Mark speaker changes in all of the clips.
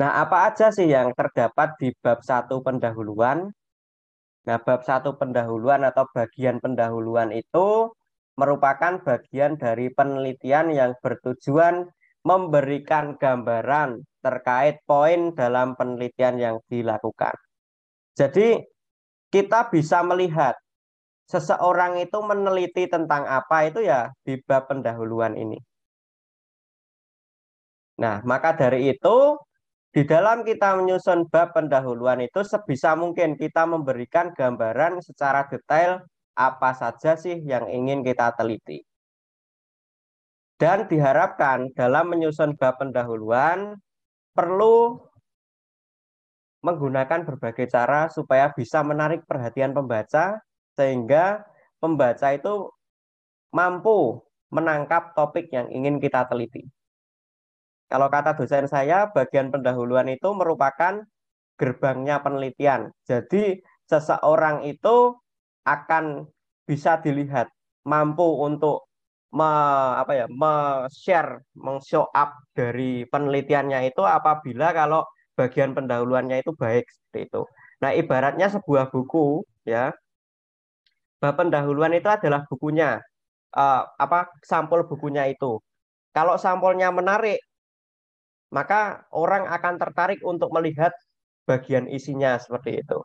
Speaker 1: Nah, apa aja sih yang terdapat di bab satu pendahuluan? Nah, bab satu pendahuluan atau bagian pendahuluan itu merupakan bagian dari penelitian yang bertujuan memberikan gambaran terkait poin dalam penelitian yang dilakukan. Jadi, kita bisa melihat seseorang itu meneliti tentang apa itu ya di bab pendahuluan ini. Nah, maka dari itu, di dalam kita menyusun bab pendahuluan itu sebisa mungkin kita memberikan gambaran secara detail apa saja sih yang ingin kita teliti. Dan diharapkan dalam menyusun bab pendahuluan perlu menggunakan berbagai cara supaya bisa menarik perhatian pembaca sehingga pembaca itu mampu menangkap topik yang ingin kita teliti. Kalau kata dosen saya, bagian pendahuluan itu merupakan gerbangnya penelitian. Jadi seseorang itu akan bisa dilihat mampu untuk share, meng-show up dari penelitiannya itu apabila kalau bagian pendahuluannya itu baik seperti itu. Nah, ibaratnya sebuah buku ya, bab pendahuluan itu adalah bukunya, sampul bukunya itu. Kalau sampulnya menarik, maka orang akan tertarik untuk melihat bagian isinya seperti itu.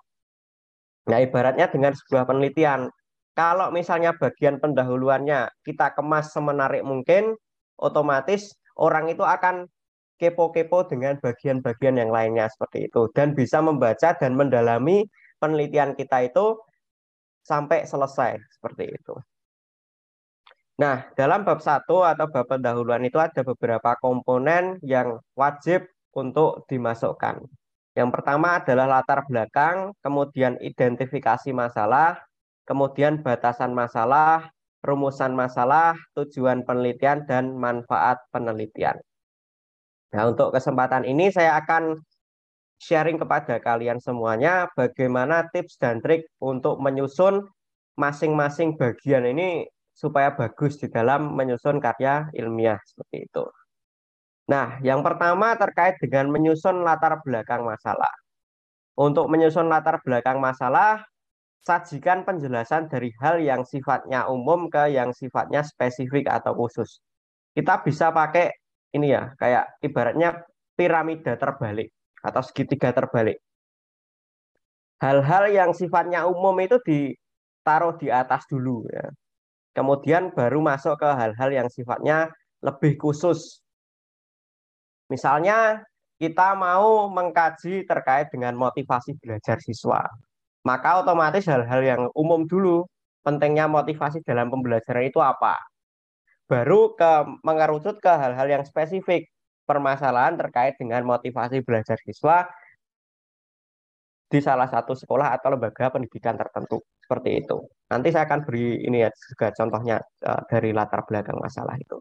Speaker 1: Nah, ibaratnya dengan sebuah penelitian, kalau misalnya bagian pendahuluannya kita kemas semenarik mungkin, otomatis orang itu akan kepo-kepo dengan bagian-bagian yang lainnya seperti itu dan bisa membaca dan mendalami penelitian kita itu sampai selesai seperti itu. Nah, dalam bab satu atau bab pendahuluan itu ada beberapa komponen yang wajib untuk dimasukkan. Yang pertama adalah latar belakang, kemudian identifikasi masalah, kemudian batasan masalah, rumusan masalah, tujuan penelitian, dan manfaat penelitian. Nah, untuk kesempatan ini saya akan sharing kepada kalian semuanya bagaimana tips dan trik untuk menyusun masing-masing bagian ini supaya bagus di dalam menyusun karya ilmiah seperti itu. Nah, yang pertama terkait dengan menyusun latar belakang masalah. Untuk menyusun latar belakang masalah, sajikan penjelasan dari hal yang sifatnya umum ke yang sifatnya spesifik atau khusus. Kita bisa pakai ini ya, kayak ibaratnya piramida terbalik atau segitiga terbalik. Hal-hal yang sifatnya umum itu ditaruh di atas dulu ya. Kemudian baru masuk ke hal-hal yang sifatnya lebih khusus. Misalnya kita mau mengkaji terkait dengan motivasi belajar siswa. Maka otomatis hal-hal yang umum dulu, pentingnya motivasi dalam pembelajaran itu apa. Baru mengerucut ke hal-hal yang spesifik, permasalahan terkait dengan motivasi belajar siswa di salah satu sekolah atau lembaga pendidikan tertentu. Seperti itu. Nanti saya akan beri ini ya juga contohnya dari latar belakang masalah itu.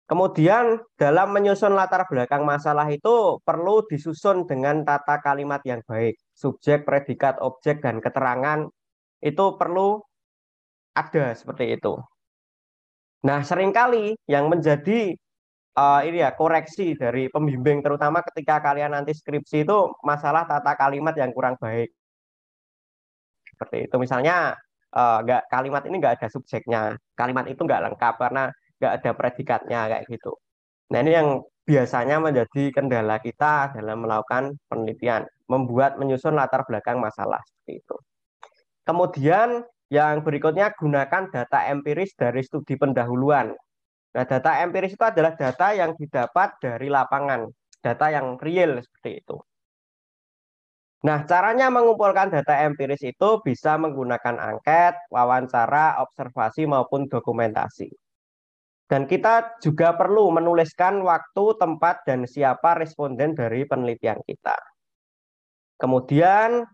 Speaker 1: Kemudian dalam menyusun latar belakang masalah itu perlu disusun dengan tata kalimat yang baik. Subjek, predikat, objek, dan keterangan itu perlu ada seperti itu. Nah, seringkali yang menjadi ini ya koreksi dari pembimbing terutama ketika kalian nanti skripsi itu masalah tata kalimat yang kurang baik. Seperti itu. Misalnya nggak kalimat ini nggak ada subjeknya, kalimat itu nggak lengkap karena nggak ada predikatnya kayak gitu. Nah, ini yang biasanya menjadi kendala kita dalam melakukan penelitian, membuat menyusun latar belakang masalah seperti itu. Kemudian yang berikutnya gunakan data empiris dari studi pendahuluan. Nah, data empiris itu adalah data yang didapat dari lapangan, data yang real seperti itu. Nah, caranya mengumpulkan data empiris itu bisa menggunakan angket, wawancara, observasi, maupun dokumentasi. Dan kita juga perlu menuliskan waktu, tempat, dan siapa responden dari penelitian kita. Kemudian,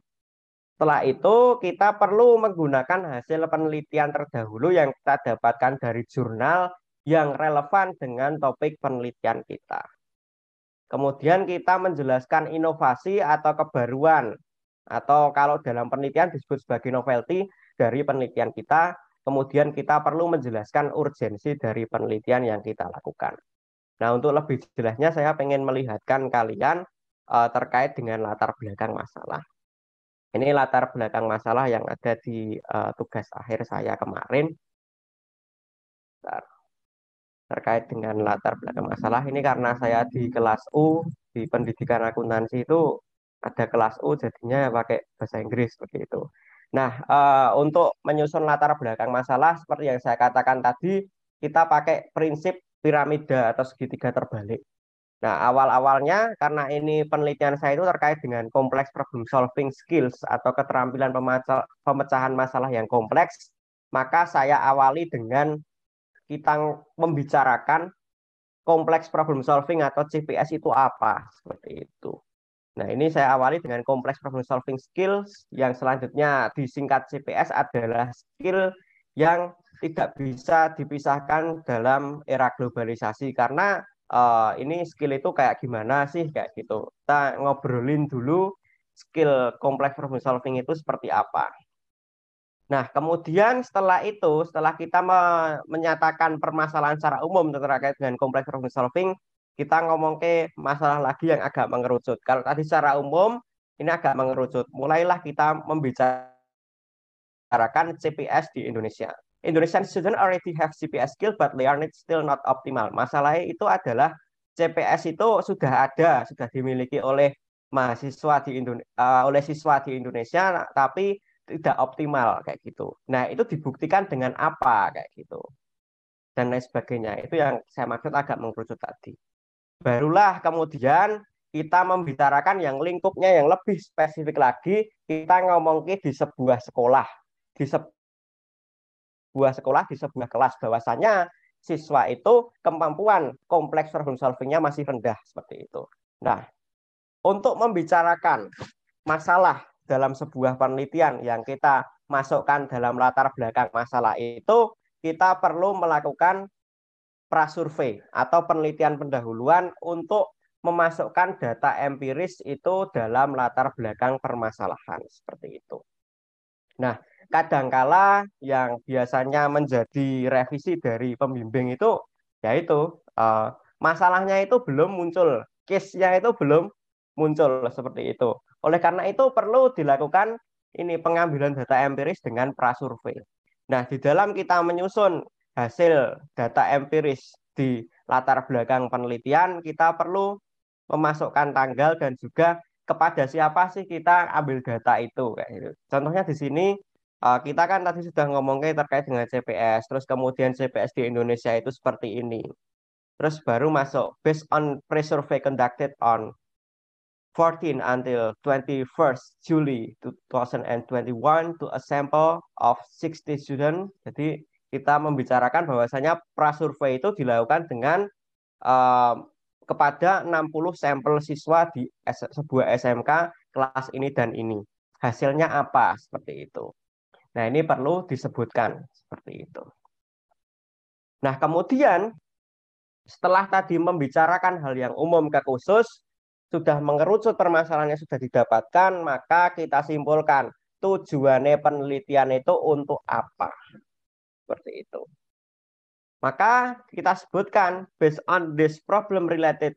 Speaker 1: setelah itu kita perlu menggunakan hasil penelitian terdahulu yang kita dapatkan dari jurnal yang relevan dengan topik penelitian kita. Kemudian kita menjelaskan inovasi atau kebaruan, atau kalau dalam penelitian disebut sebagai novelty dari penelitian kita. Kemudian kita perlu menjelaskan urgensi dari penelitian yang kita lakukan. Nah, untuk lebih jelasnya saya ingin melihatkan kalian terkait dengan latar belakang masalah. Ini latar belakang masalah yang ada di tugas akhir saya kemarin. Bentar. Terkait dengan latar belakang masalah ini karena saya di kelas U di pendidikan akuntansi itu ada kelas U jadinya pakai bahasa Inggris seperti itu. Nah, untuk menyusun latar belakang masalah seperti yang saya katakan tadi, kita pakai prinsip piramida atau segitiga terbalik. Nah, awal-awalnya karena ini penelitian saya itu terkait dengan kompleks problem solving skills atau keterampilan pemecahan masalah yang kompleks, maka saya awali dengan kita membicarakan kompleks problem solving atau CPS itu apa, seperti itu. Nah, ini saya awali dengan kompleks problem solving skills, yang selanjutnya disingkat CPS adalah skill yang tidak bisa dipisahkan dalam era globalisasi karena ini skill itu kayak gimana sih kayak gitu. Kita ngobrolin dulu skill kompleks problem solving itu seperti apa. Nah, kemudian setelah itu, setelah kita menyatakan permasalahan secara umum terkait dengan kompleks problem solving, kita ngomong ke masalah lagi yang agak mengerucut. Kalau tadi secara umum, ini agak mengerucut. Mulailah kita membicarakan CPS di Indonesia. Indonesian student already have CPS skill, but they are still not optimal. Masalahnya itu adalah CPS itu sudah ada, sudah dimiliki oleh mahasiswa di oleh siswa di Indonesia, tapi tidak optimal kayak gitu. Nah, itu dibuktikan dengan apa kayak gitu dan lain sebagainya. Itu yang saya maksud agak mengkerucut tadi. Barulah kemudian kita membicarakan yang lingkupnya yang lebih spesifik lagi, kita ngomongin di sebuah sekolah, di di sebuah kelas bahwasanya siswa itu kemampuan kompleks problem solvingnya masih rendah seperti itu. Nah, untuk membicarakan masalah dalam sebuah penelitian yang kita masukkan dalam latar belakang masalah itu, kita perlu melakukan prasurvei atau penelitian pendahuluan untuk memasukkan data empiris itu dalam latar belakang permasalahan seperti itu. Nah, kadangkala yang biasanya menjadi revisi dari pembimbing itu yaitu masalahnya itu belum muncul, case-nya itu belum muncul seperti itu. Oleh karena itu perlu dilakukan ini pengambilan data empiris dengan prasurvei. Nah, di dalam kita menyusun hasil data empiris di latar belakang penelitian, kita perlu memasukkan tanggal dan juga kepada siapa sih kita ambil data itu kayak gitu. Contohnya di sini kita kan tadi sudah ngomongin terkait dengan CPS, terus kemudian CPS di Indonesia itu seperti ini. Terus baru masuk based on pre-survey conducted on 14 until 21st July 2021 to a sample of 60 students. Jadi kita membicarakan bahwasanya prasurvei itu dilakukan dengan uh, kepada 60 sampel siswa di sebuah SMK kelas ini dan ini. Hasilnya apa? Seperti itu. Nah, ini perlu disebutkan seperti itu. Nah, kemudian setelah tadi membicarakan hal yang umum ke khusus, sudah mengerucut permasalahannya sudah didapatkan, maka kita simpulkan tujuannya penelitian itu untuk apa. Seperti itu. Maka kita sebutkan based on this problem related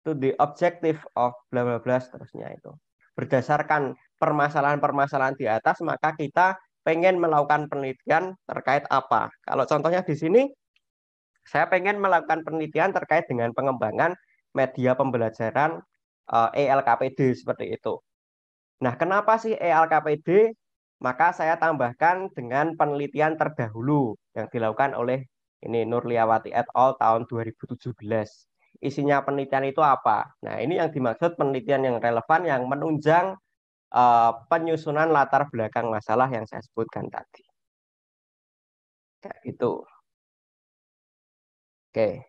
Speaker 1: to the objective of bla bla bla seterusnya itu. Berdasarkan permasalahan-permasalahan di atas, maka kita pengen melakukan penelitian terkait apa. Kalau contohnya di sini, saya pengen melakukan penelitian terkait dengan pengembangan media pembelajaran ELKPD seperti itu. Nah, kenapa sih ELKPD? Maka saya tambahkan dengan penelitian terdahulu yang dilakukan oleh ini Nurliawati et al. Tahun 2017. Isinya penelitian itu apa? Nah, ini yang dimaksud penelitian yang relevan yang menunjang penyusunan latar belakang masalah yang saya sebutkan tadi. Kayak gitu. Oke,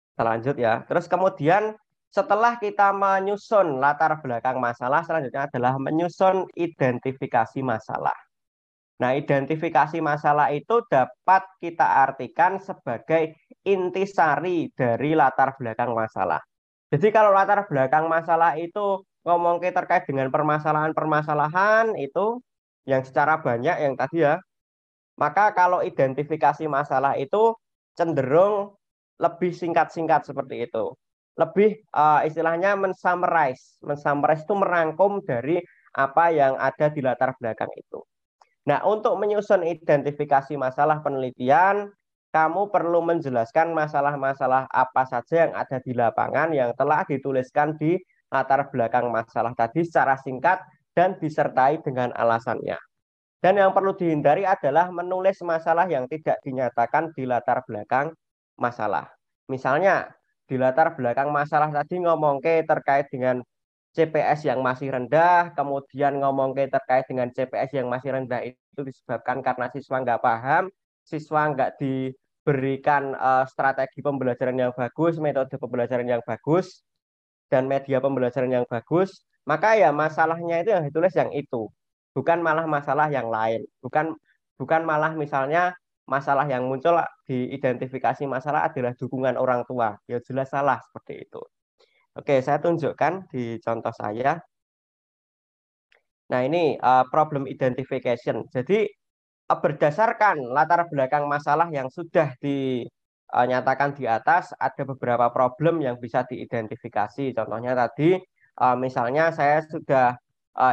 Speaker 1: kita lanjut ya. Terus kemudian setelah kita menyusun latar belakang masalah, selanjutnya adalah menyusun identifikasi masalah. Nah, identifikasi masalah itu dapat kita artikan sebagai intisari dari latar belakang masalah. Jadi kalau latar belakang masalah itu ngomong terkait dengan permasalahan-permasalahan itu yang secara banyak yang tadi ya, maka kalau identifikasi masalah itu cenderung lebih singkat-singkat seperti itu. lebih istilahnya mensummarize. Mensummarize itu merangkum dari apa yang ada di latar belakang itu. Nah, untuk menyusun identifikasi masalah penelitian, kamu perlu menjelaskan masalah-masalah apa saja yang ada di lapangan yang telah dituliskan di latar belakang masalah tadi secara singkat dan disertai dengan alasannya. Dan yang perlu dihindari adalah menulis masalah yang tidak dinyatakan di latar belakang masalah. Misalnya, di latar belakang masalah tadi ngomong ke terkait dengan CPS yang masih rendah, kemudian ngomong ke terkait dengan CPS yang masih rendah itu disebabkan karena siswa nggak paham, siswa nggak diberikan strategi pembelajaran yang bagus, metode pembelajaran yang bagus, dan media pembelajaran yang bagus, maka ya masalahnya itu yang ditulis yang itu, bukan malah masalah yang lain, bukan bukan malah misalnya masalah yang muncul di identifikasi masalah adalah dukungan orang tua, ya jelas salah seperti itu. Oke, saya tunjukkan di contoh saya. Nah, ini problem identification. Jadi berdasarkan latar belakang masalah yang sudah dinyatakan di atas, ada beberapa problem yang bisa diidentifikasi. Contohnya tadi, misalnya saya sudah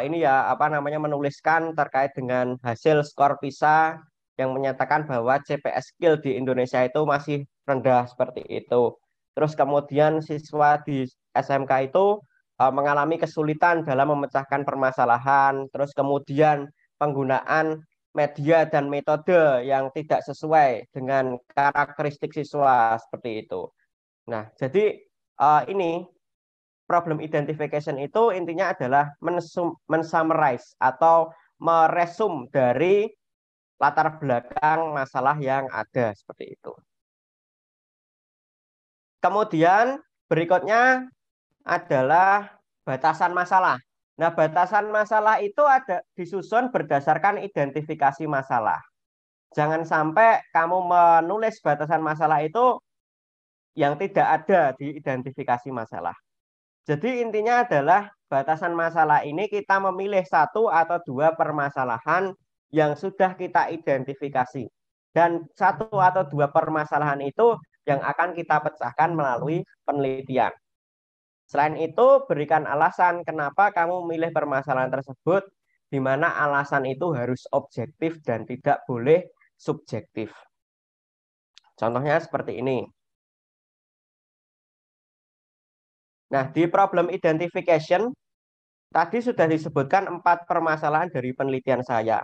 Speaker 1: ini ya apa namanya menuliskan terkait dengan hasil skor PISA yang menyatakan bahwa CPS skill di Indonesia itu masih rendah seperti itu. Terus kemudian siswa di SMK itu mengalami kesulitan dalam memecahkan permasalahan. Terus kemudian penggunaan media dan metode yang tidak sesuai dengan karakteristik siswa seperti itu. Nah, jadi ini problem identification itu intinya adalah mensummarize atau meresum dari latar belakang masalah yang ada seperti itu. Kemudian berikutnya adalah batasan masalah. Nah, batasan masalah itu ada disusun berdasarkan identifikasi masalah. Jangan sampai kamu menulis batasan masalah itu yang tidak ada di identifikasi masalah. Jadi intinya adalah batasan masalah ini kita memilih satu atau dua permasalahan yang sudah kita identifikasi. Dan satu atau dua permasalahan itu yang akan kita pecahkan melalui penelitian. Selain itu, berikan alasan kenapa kamu memilih permasalahan tersebut, di mana alasan itu harus objektif dan tidak boleh subjektif. Contohnya seperti ini. Nah, di problem identification, tadi sudah disebutkan 4 permasalahan dari penelitian saya.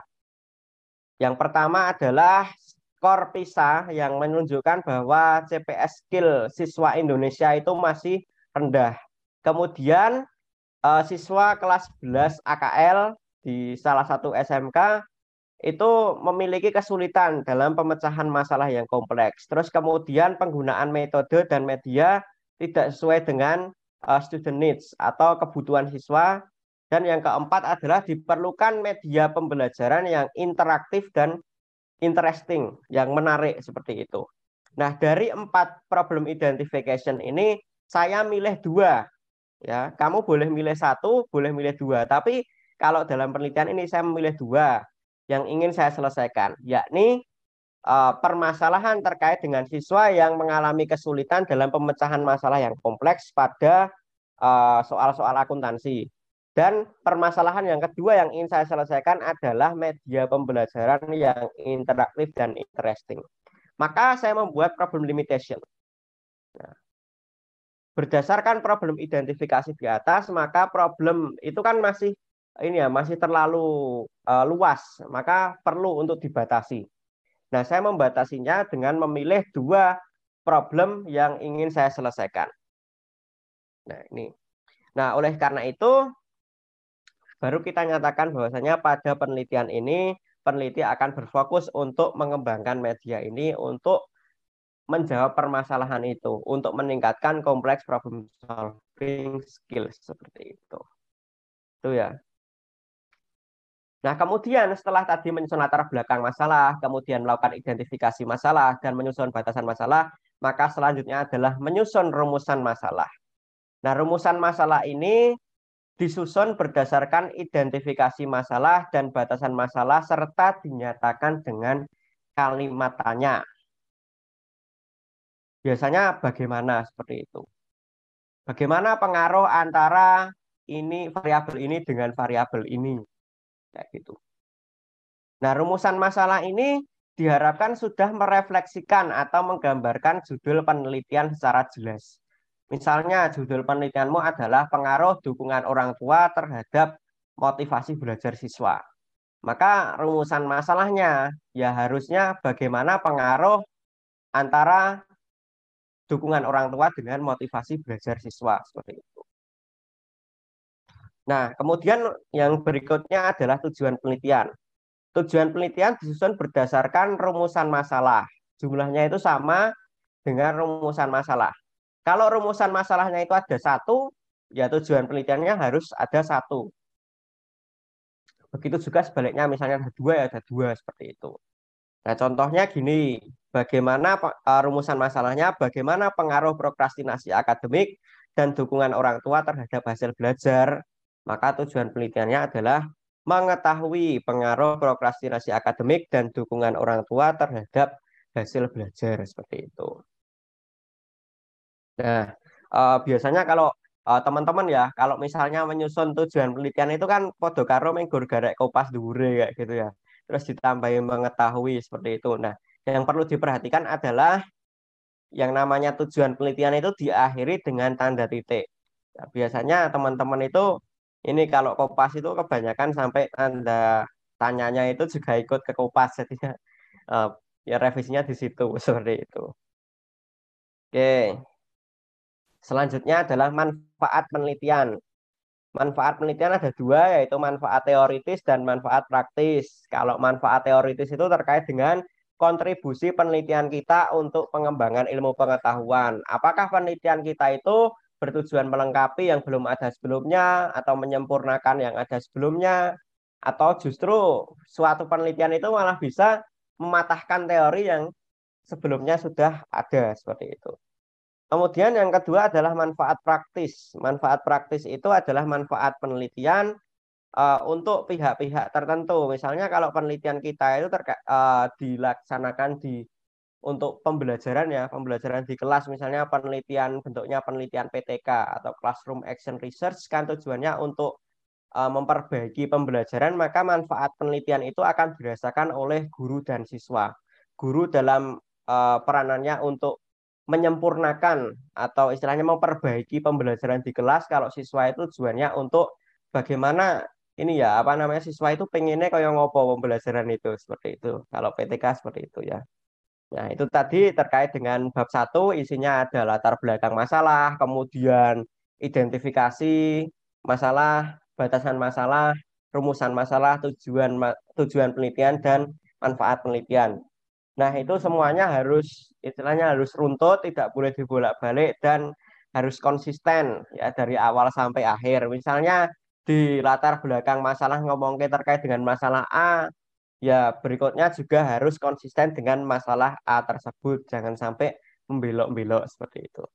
Speaker 1: Yang pertama adalah skor PISA yang menunjukkan bahwa CPS skill siswa Indonesia itu masih rendah. Kemudian siswa kelas 11 AKL di salah satu SMK itu memiliki kesulitan dalam pemecahan masalah yang kompleks. Terus kemudian penggunaan metode dan media tidak sesuai dengan student needs atau kebutuhan siswa. Dan yang keempat adalah diperlukan media pembelajaran yang interaktif dan interesting, yang menarik seperti itu. Nah, dari 4 problem identification ini, saya milih 2. Ya, kamu boleh milih 1, boleh milih 2. Tapi kalau dalam penelitian ini saya memilih 2 yang ingin saya selesaikan, yakni permasalahan terkait dengan siswa yang mengalami kesulitan dalam pemecahan masalah yang kompleks pada soal-soal akuntansi. Dan permasalahan yang kedua yang ingin saya selesaikan adalah media pembelajaran yang interaktif dan interesting. Maka saya membuat problem limitation. Nah, berdasarkan problem identifikasi di atas, maka problem itu kan masih ini ya masih terlalu luas, maka perlu untuk dibatasi. Nah, saya membatasinya dengan memilih 2 problem yang ingin saya selesaikan. Nah, ini. Nah, oleh karena itu baru kita nyatakan bahwasanya pada penelitian ini peneliti akan berfokus untuk mengembangkan media ini untuk menjawab permasalahan itu, untuk meningkatkan kompleks problem solving skills seperti itu. Itu ya. Nah, kemudian setelah tadi menyusun latar belakang masalah, kemudian melakukan identifikasi masalah dan menyusun batasan masalah, maka selanjutnya adalah menyusun rumusan masalah. Nah, rumusan masalah ini disusun berdasarkan identifikasi masalah dan batasan masalah serta dinyatakan dengan kalimat tanya. Biasanya bagaimana seperti itu. Bagaimana pengaruh antara ini variabel ini dengan variabel ini, kayak gitu. Nah, rumusan masalah ini diharapkan sudah merefleksikan atau menggambarkan judul penelitian secara jelas. Misalnya, judul penelitianmu adalah pengaruh dukungan orang tua terhadap motivasi belajar siswa. Maka rumusan masalahnya ya harusnya bagaimana pengaruh antara dukungan orang tua dengan motivasi belajar siswa seperti itu. Nah, kemudian yang berikutnya adalah tujuan penelitian. Tujuan penelitian disusun berdasarkan rumusan masalah. Jumlahnya itu sama dengan rumusan masalah. Kalau rumusan masalahnya itu ada satu, ya tujuan penelitiannya harus ada satu. Begitu juga sebaliknya, misalnya ada dua, ya ada dua, seperti itu. Nah, contohnya gini, bagaimana rumusan masalahnya, bagaimana pengaruh prokrastinasi akademik dan dukungan orang tua terhadap hasil belajar. Maka tujuan penelitiannya adalah mengetahui pengaruh prokrastinasi akademik dan dukungan orang tua terhadap hasil belajar seperti itu. Nah, biasanya kalau teman-teman ya, kalau misalnya menyusun tujuan penelitian itu kan podo karo menggur garek kopas dhuwure kayak gitu ya. Terus ditambahi mengetahui seperti itu. Nah, yang perlu diperhatikan adalah yang namanya tujuan penelitian itu diakhiri dengan tanda titik. Nah, biasanya teman-teman itu ini kalau kopas itu kebanyakan sampai tanda tanyanya itu juga ikut ke kopas, jadinya eh, ya revisinya di situ seperti itu. Oke. Selanjutnya adalah manfaat penelitian. Manfaat penelitian ada dua, yaitu manfaat teoritis dan manfaat praktis. Kalau manfaat teoritis itu terkait dengan kontribusi penelitian kita untuk pengembangan ilmu pengetahuan. Apakah penelitian kita itu bertujuan melengkapi yang belum ada sebelumnya, atau menyempurnakan yang ada sebelumnya, atau justru suatu penelitian itu malah bisa mematahkan teori yang sebelumnya sudah ada, seperti itu. Kemudian yang kedua adalah manfaat praktis. Manfaat praktis itu adalah manfaat penelitian untuk pihak-pihak tertentu. Misalnya kalau penelitian kita itu dilaksanakan untuk pembelajaran ya, pembelajaran di kelas, misalnya penelitian bentuknya penelitian PTK atau Classroom Action Research, kan tujuannya untuk memperbaiki pembelajaran, maka manfaat penelitian itu akan dirasakan oleh guru dan siswa. Guru dalam peranannya untuk menyempurnakan atau istilahnya memperbaiki pembelajaran di kelas, kalau siswa itu tujuannya untuk bagaimana ini ya, apa namanya, siswa itu pengennya kayak ngopo pembelajaran itu, seperti itu. Kalau PTK seperti itu ya. Nah, itu tadi terkait dengan bab satu, isinya ada latar belakang masalah, kemudian identifikasi masalah, batasan masalah, rumusan masalah, tujuan penelitian, dan manfaat penelitian. Nah, itu semuanya harus istilahnya harus runtut, tidak boleh dibolak-balik, dan harus konsisten ya dari awal sampai akhir. Misalnya di latar belakang masalah ngomongnya terkait dengan masalah A, ya berikutnya juga harus konsisten dengan masalah A tersebut. Jangan sampai membelok-belok seperti itu.